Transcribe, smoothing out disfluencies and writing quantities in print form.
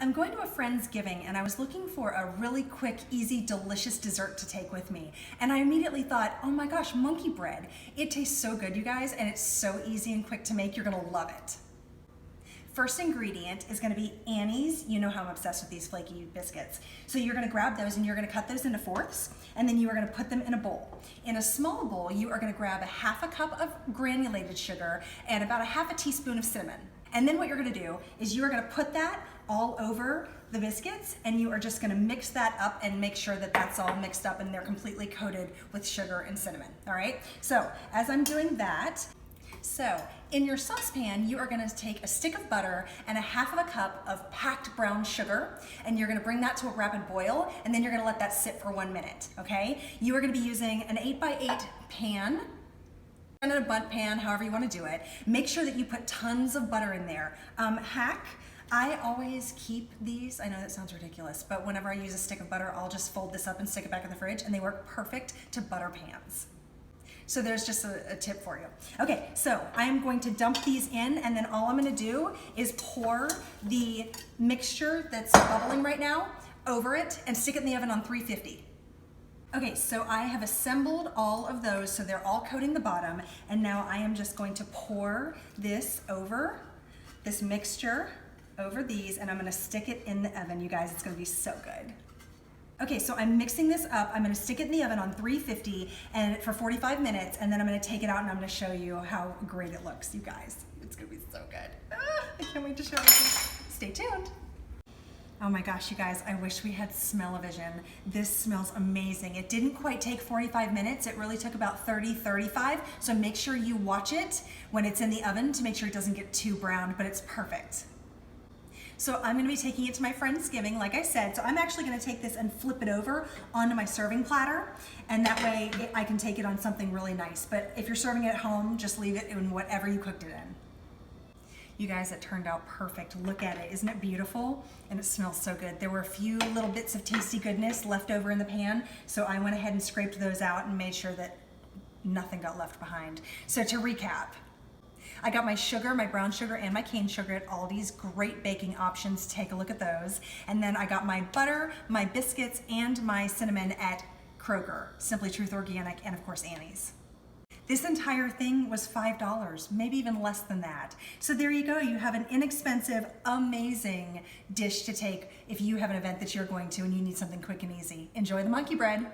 I'm going to a friend's giving and I was looking for a really quick, easy, delicious dessert to take with me. And I immediately thought, oh my gosh, monkey bread. It tastes so good, you guys, and it's so easy and quick to make. You're gonna love it. First ingredient is gonna be Annie's. You know how I'm obsessed with these flaky biscuits. So you're gonna grab those and you're gonna cut those into fourths, and then you are gonna put them in a bowl. In a small bowl, you are gonna grab a half a cup of granulated sugar and about a half a teaspoon of cinnamon. And then what you're gonna do is you are gonna put that all over the biscuits, and you are just gonna mix that up and make sure that that's all mixed up and they're completely coated with sugar and cinnamon, all right? So as I'm doing that, in your saucepan, you are gonna take a stick of butter and a half of a cup of packed brown sugar, and you're gonna bring that to a rapid boil, and then you're gonna let that sit for 1 minute, okay? You are gonna be using an 8x8 pan, in a bundt pan, however you want to do it. Make sure that you put tons of butter in there. I always keep these, I know that sounds ridiculous, but whenever I use a stick of butter, I'll just fold this up and stick it back in the fridge, and they work perfect to butter pans. So there's just a tip for you. Okay, so I am going to dump these in, and then all I'm gonna do is pour the mixture that's bubbling right now over it and stick it in the oven on 350. Okay, so I have assembled all of those so they're all coating the bottom, and now I am just going to pour this mixture over these, and I'm gonna stick it in the oven. You guys, it's gonna be so good. Okay, so I'm mixing this up. I'm gonna stick it in the oven on 350 and for 45 minutes, and then I'm gonna take it out and I'm gonna show you how great it looks, you guys. It's gonna be so good. I can't wait to show you. Stay tuned. Oh my gosh, you guys, I wish we had smell-o-vision. This smells amazing. It didn't quite take 45 minutes. It really took about 30, 35. So make sure you watch it when it's in the oven to make sure it doesn't get too brown, but it's perfect. So I'm gonna be taking it to my friend's giving, like I said. So I'm actually gonna take this and flip it over onto my serving platter, and that way I can take it on something really nice. But if you're serving it at home, just leave it in whatever you cooked it in. You guys, it turned out perfect. Look at it, isn't it beautiful? And it smells so good. There were a few little bits of tasty goodness left over in the pan, so I went ahead and scraped those out and made sure that nothing got left behind. So to recap, I got my sugar, my brown sugar, and my cane sugar at Aldi's. Great baking options, take a look at those. And then I got my butter, my biscuits, and my cinnamon at Kroger, Simply Truth Organic, and of course Annie's. This entire thing was $5, maybe even less than that. So there you go, you have an inexpensive, amazing dish to take if you have an event that you're going to and you need something quick and easy. Enjoy the monkey bread.